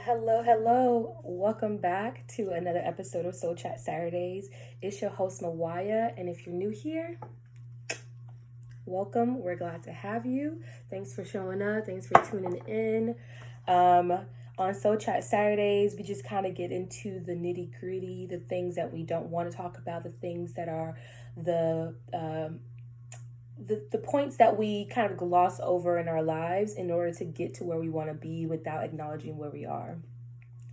Hello. Welcome back to another episode of Soul Chat Saturdays. It's your host, Mawaya, and if you're new here, welcome. We're glad to have you. Thanks for showing up. Thanks for tuning in. On Soul Chat Saturdays, we just kind of get into the nitty gritty, the things that we don't want to talk about, the things that are the the points that we kind of gloss over in our lives in order to get to where we want to be without acknowledging where we are.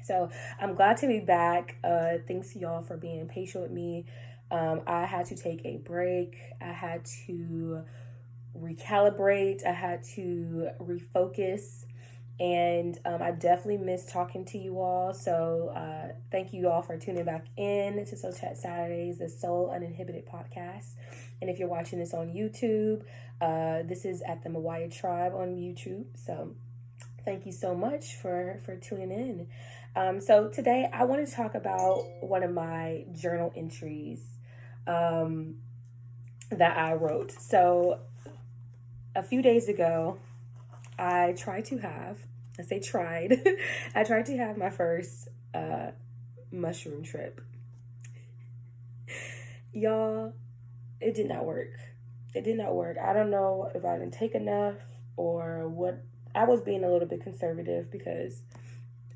So I'm glad to be back. Thanks to y'all for being patient with me. I had to take a break. I had to recalibrate. I had to refocus. And I definitely miss talking to you all. So thank you all for tuning back in to Soul Chat Saturdays, the Soul Uninhibited podcast. And if you're watching this on YouTube, this is at the Mawaya Tribe on YouTube. So thank you so much for tuning in. So today I want to talk about one of my journal entries that I wrote. So a few days ago, I tried to have my first mushroom trip. Y'all, it did not work. I don't know if I didn't take enough or what. I was being a little bit conservative because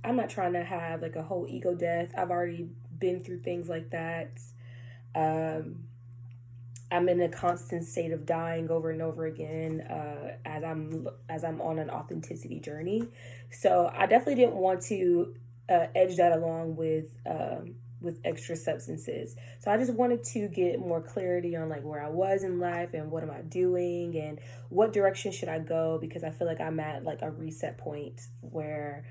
I'm not trying to have like a whole ego death. I've already been through things like that. I'm in a constant state of dying over and over again as I'm on an authenticity journey. So I definitely didn't want to edge that along with extra substances. So I just wanted to get more clarity on like where I was in life and what am I doing and what direction should I go, because I feel like I'm at like a reset point where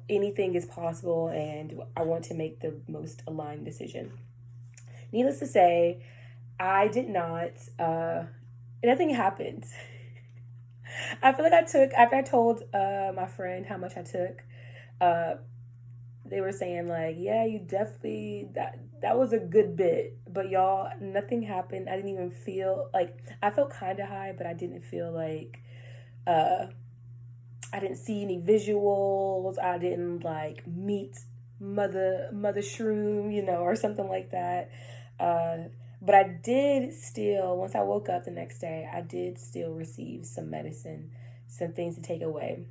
anything is possible and I want to make the most aligned decision. Needless to say, I did not, nothing happened. I feel like after I told my friend how much I took, they were saying like, yeah, you definitely, that was a good bit. But y'all, nothing happened. I didn't even feel, like, I felt kind of high, but I didn't feel like, I didn't see any visuals. I didn't like meet mother shroom, or something like that. But I did still, once I woke up the next day, I did still receive some medicine, some things to take away.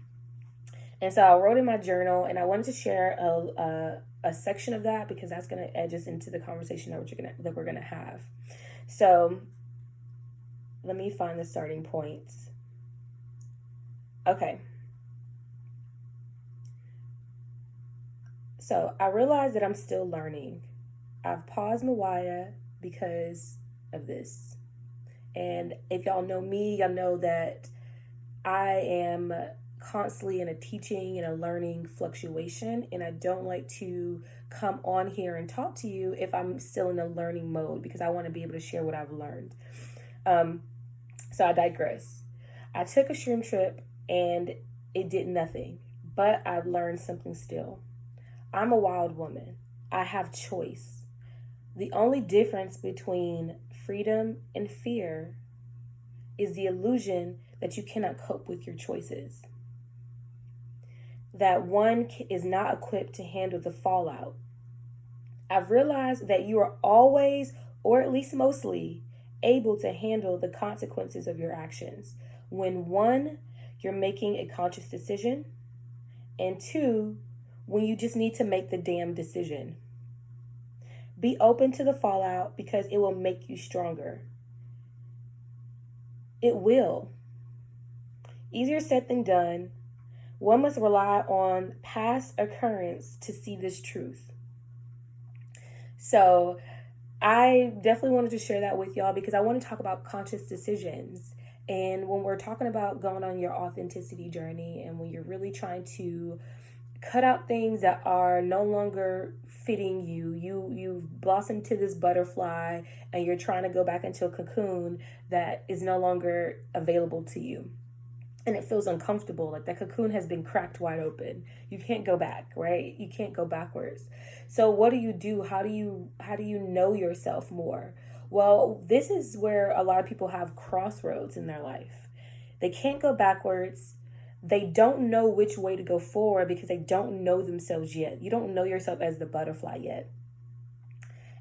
And so I wrote in my journal, and I wanted to share a section of that because that's going to edge us into the conversation that we're gonna have. So let me find the starting points. Okay. So I realized that I'm still learning. I've paused Mawaya because of this. And if y'all know me, y'all know that I am constantly in a teaching and a learning fluctuation, and I don't like to come on here and talk to you if I'm still in a learning mode, because I want to be able to share what I've learned. So I digress. I took a shroom trip and it did nothing, but I've learned something still. I'm a wild woman. I have choice. The only difference between freedom and fear is the illusion that you cannot cope with your choices. That one is not equipped to handle the fallout. I've realized that you are always, or at least mostly, able to handle the consequences of your actions. When one, you're making a conscious decision, and two, when you just need to make the damn decision. Be open to the fallout because it will make you stronger. It will. Easier said than done. One must rely on past occurrence to see this truth. So I definitely wanted to share that with y'all because I want to talk about conscious decisions. And when we're talking about going on your authenticity journey and when you're really trying to cut out things that are no longer fitting you. You've blossomed to this butterfly and you're trying to go back into a cocoon that is no longer available to you. And it feels uncomfortable, like that cocoon has been cracked wide open. You can't go back, right? You can't go backwards. So what do you do? How do you know yourself more? Well, this is where a lot of people have crossroads in their life. They can't go backwards. they don't know which way to go forward because they don't know themselves yet. You don't know yourself as the butterfly yet.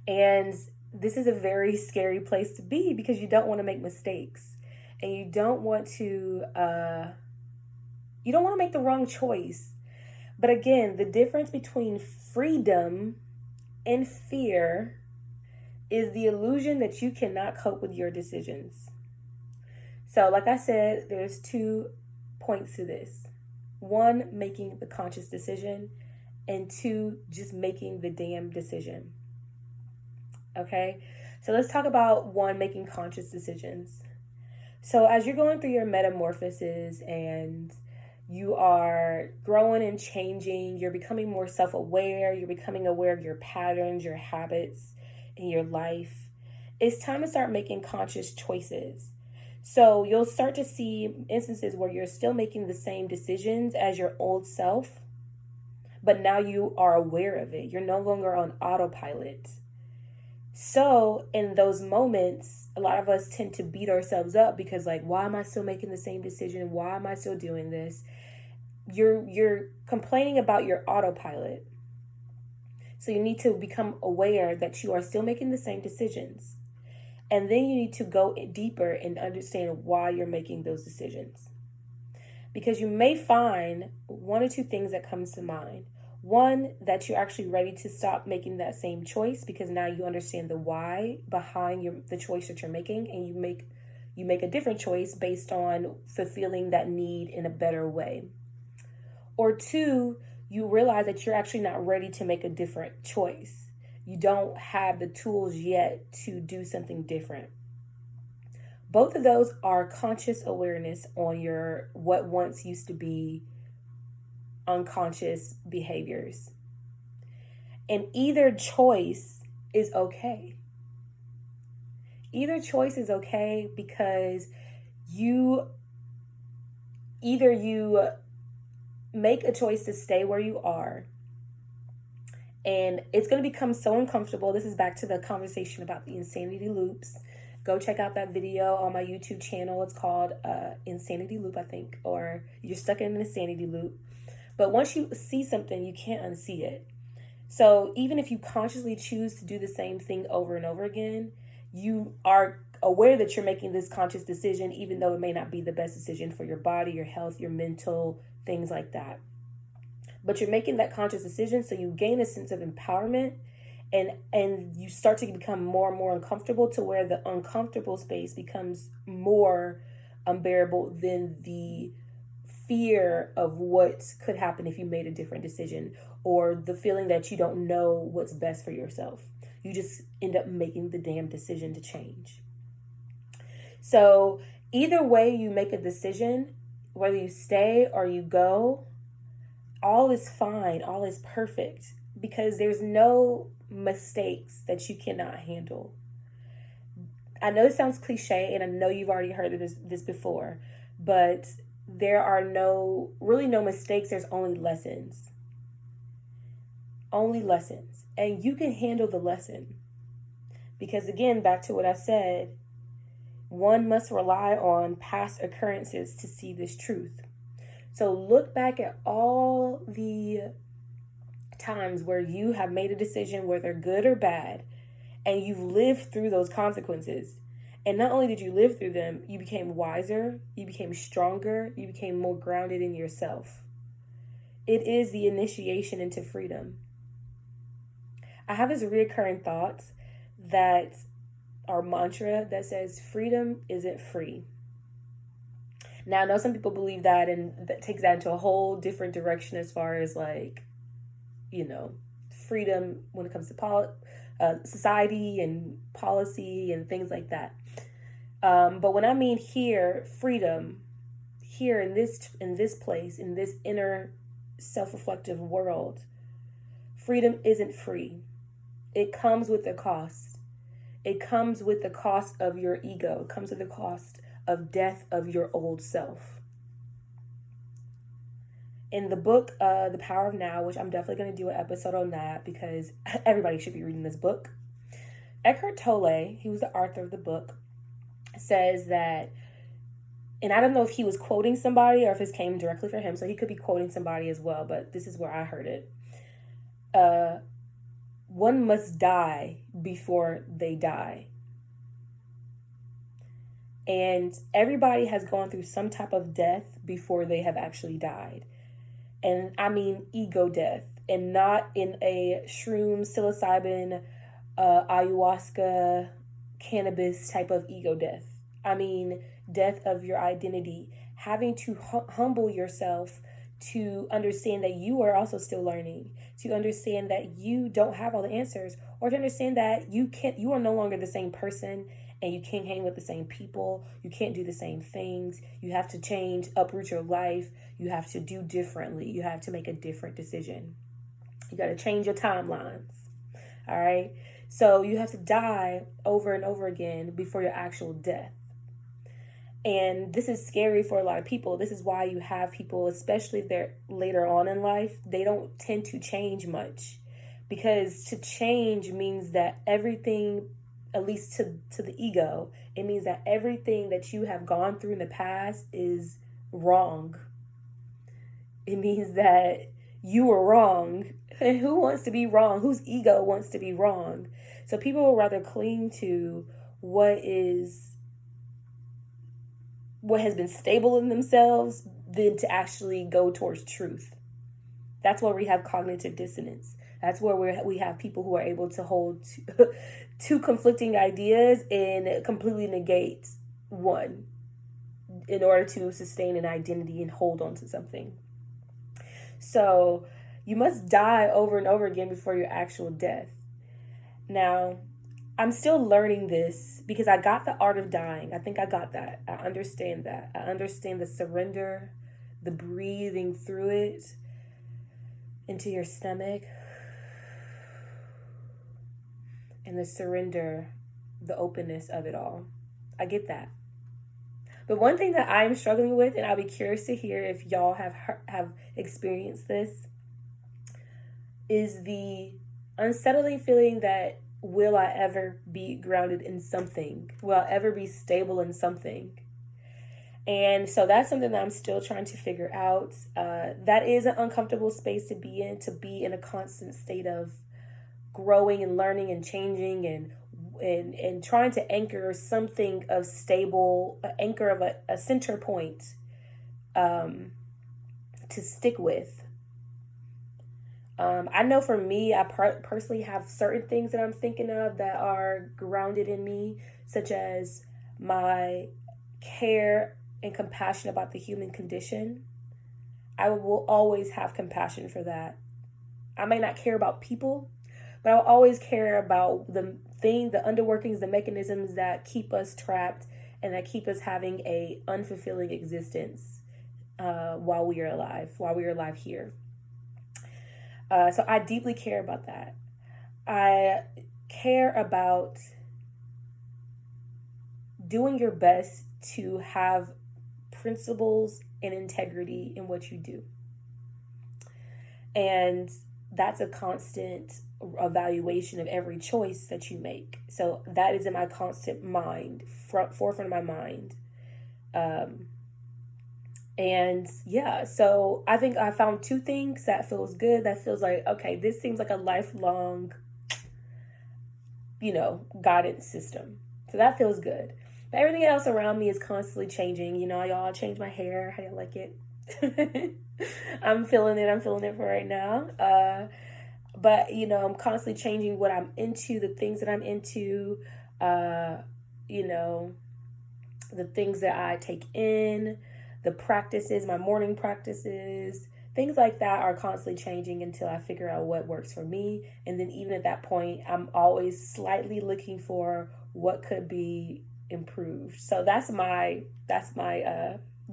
And this is a very scary place to be because you don't want to make mistakes, and you don't want to make the wrong choice. But again, the difference between freedom and fear is the illusion that you cannot cope with your decisions. So, like I said, there's 2 points to this. 1, making the conscious decision, and 2, just making the damn decision. Okay? So let's talk about 1, making conscious decisions. So as you're going through your metamorphosis and you are growing and changing, you're becoming more self-aware, you're becoming aware of your patterns, your habits in your life, it's time to start making conscious choices. So you'll start to see instances where you're still making the same decisions as your old self, but now you are aware of it. You're no longer on autopilot. So in those moments, a lot of us tend to beat ourselves up because, like, why am I still making the same decision? Why am I still doing this? You're complaining about your autopilot. So you need to become aware that you are still making the same decisions. And then you need to go deeper and understand why you're making those decisions. Because you may find 1 or 2 things that comes to mind. 1, that you're actually ready to stop making that same choice because now you understand the why behind the choice that you're making, and you make a different choice based on fulfilling that need in a better way. Or 2, you realize that you're actually not ready to make a different choice. You don't have the tools yet to do something different. Both of those are conscious awareness on your what once used to be unconscious behaviors. And either choice is okay. Either choice is okay because you make a choice to stay where you are, and it's going to become so uncomfortable. This is back to the conversation about the insanity loops. Go check out that video on my YouTube channel. It's called Insanity Loop, I think, or you're stuck in an insanity loop. But once you see something, you can't unsee it. So even if you consciously choose to do the same thing over and over again, you are aware that you're making this conscious decision, even though it may not be the best decision for your body, your health, your mental, things like that. But you're making that conscious decision, so you gain a sense of empowerment, and you start to become more and more uncomfortable to where the uncomfortable space becomes more unbearable than the fear of what could happen if you made a different decision, or the feeling that you don't know what's best for yourself. You just end up making the damn decision to change. So either way you make a decision, whether you stay or you go, all is fine, all is perfect, because there's no mistakes that you cannot handle. I know it sounds cliche, and I know you've already heard of this before, but there are really no mistakes. There's only lessons. Only lessons. And you can handle the lesson. Because again, back to what I said, one must rely on past occurrences to see this truth. So look back at all the times where you have made a decision, whether good or bad, and you've lived through those consequences. And not only did you live through them, you became wiser, you became stronger, you became more grounded in yourself. It is the initiation into freedom. I have this recurring thought that our mantra that says freedom isn't free. Now, I know some people believe that, and that takes that into a whole different direction as far as freedom when it comes to society and policy and things like that. But when I mean here, freedom, here in this place, in this inner self-reflective world, freedom isn't free. It comes with a cost. It comes with the cost of your ego. It comes with the cost of death of your old self. In the book, The Power of Now, which I'm definitely going to do an episode on that because everybody should be reading this book. Eckhart Tolle, he was the author of the book, says that and I don't know if he was quoting somebody or if this came directly from him, so he could be quoting somebody as well, but this is where I heard it. One must die before they die. And everybody has gone through some type of death before they have actually died. And I mean ego death, and not in a shroom, psilocybin, ayahuasca, cannabis type of ego death. I mean death of your identity, having to humble yourself to understand that you are also still learning, to understand that you don't have all the answers, or to understand that you are no longer the same person, and you can't hang with the same people. You can't do the same things. You have to change, uproot your life. You have to do differently. You have to make a different decision. You got to change your timelines. All right. So you have to die over and over again before your actual death. And this is scary for a lot of people. This is why you have people, especially if they're later on in life, they don't tend to change much, because to change means that everything, at least to the ego, it means that everything that you have gone through in the past is wrong. It means that you were wrong. And who wants to be wrong? Whose ego wants to be wrong? So people will rather cling to what has been stable in themselves than to actually go towards truth. That's where we have cognitive dissonance. That's where we have people who are able to hold two conflicting ideas and completely negate one in order to sustain an identity and hold on to something. So you must die over and over again before your actual death. Now, I'm still learning this because I got the art of dying. I think I got that. I understand that. I understand the surrender, the breathing through it into your stomach, and the surrender, the openness of it all. I get that. But one thing that I'm struggling with, and I'll be curious to hear if y'all have experienced this, is the unsettling feeling that, will I ever be grounded in something? Will I ever be stable in something? And so that's something that I'm still trying to figure out. That is an uncomfortable space to be in a constant state of growing and learning and changing and trying to anchor something of stable, an anchor of a center point to stick with. I know for me, I personally have certain things that I'm thinking of that are grounded in me, such as my care and compassion about the human condition. I will always have compassion for that. I may not care about people, but I'll always care about the underworkings, the mechanisms that keep us trapped and that keep us having a unfulfilling existence while we are alive here. So I deeply care about that. I care about doing your best to have principles and integrity in what you do. And that's a constant evaluation of every choice that you make. So that is in my constant mind, forefront of my mind. And yeah, so I think I found two things that feels good. That feels like, okay, this seems like a lifelong, guidance system. So that feels good. But everything else around me is constantly changing. Y'all change my hair. How do you like it? I'm feeling it for right now. But, I'm constantly changing what I'm into, the things that I'm into, the things that I take in, the practices, my morning practices, things like that are constantly changing until I figure out what works for me. And then even at that point, I'm always slightly looking for what could be improved. So that's my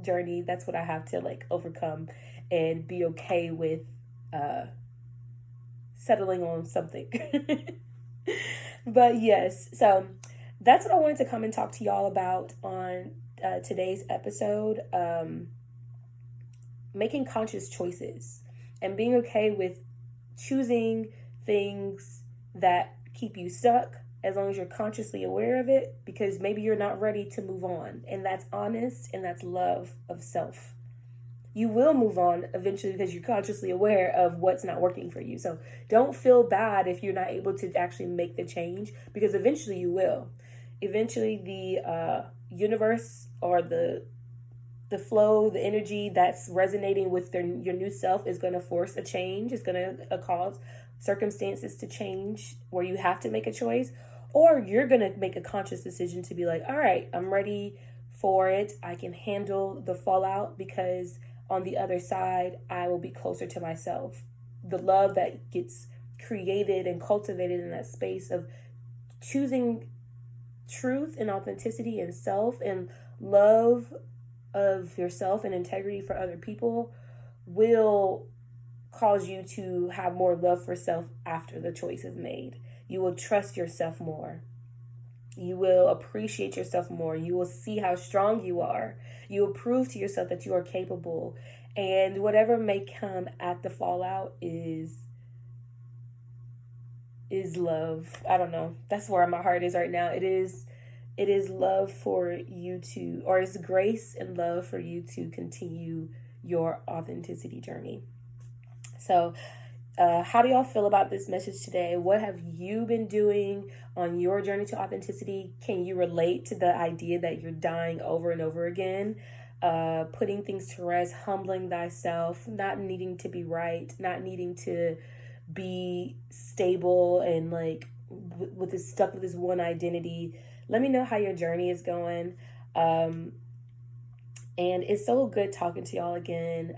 journey. That's what I have to overcome and be okay with settling on something. But yes, so that's what I wanted to come and talk to y'all about on today's episode. Making conscious choices and being okay with choosing things that keep you stuck as long as you're consciously aware of it, because maybe you're not ready to move on. And that's honest, and that's love of self. You will move on eventually because you're consciously aware of what's not working for you. So don't feel bad if you're not able to actually make the change, because eventually you will. Eventually the universe, or the flow, the energy that's resonating with your new self is going to force a change. It's going to cause circumstances to change where you have to make a choice, or you're going to make a conscious decision to be like, all right, I'm ready for it. I can handle the fallout, because on the other side, I will be closer to myself. The love that gets created and cultivated in that space of choosing truth and authenticity and self and love of yourself and integrity for other people will cause you to have more love for self after the choice is made. You will trust yourself more. You will appreciate yourself more. You will see how strong you are. You will prove to yourself that you are capable. And whatever may come at the fallout is love. I don't know. That's where my heart is right now. It is love for you to, or it's grace and love for you to continue your authenticity journey. So how do y'all feel about this message today? What have you been doing on your journey to authenticity? Can you relate to the idea that you're dying over and over again? Putting things to rest, humbling thyself, not needing to be right, not needing to be stable, and like with this stuck with this one identity. Let me know how your journey is going. And it's so good talking to y'all again.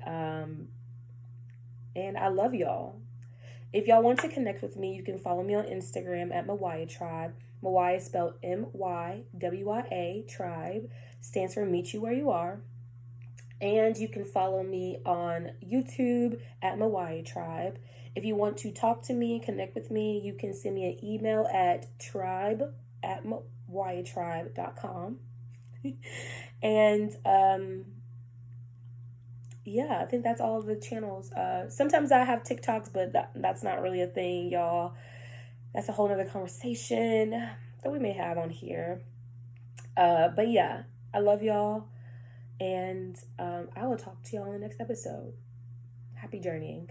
And I love y'all. If y'all want to connect with me, you can follow me on Instagram at Mawaya Tribe. Mawaya is spelled M-Y-W-I-A. Tribe stands for Meet You Where You Are. And you can follow me on YouTube at Mawaya Tribe. If you want to talk to me, connect with me, you can send me an email at tribe@mawayatribe.com. And yeah, I think that's all of the channels. Sometimes I have TikToks, but that's not really a thing, y'all. That's a whole nother conversation that we may have on here. But yeah, I love y'all. And I will talk to y'all in the next episode. Happy journeying.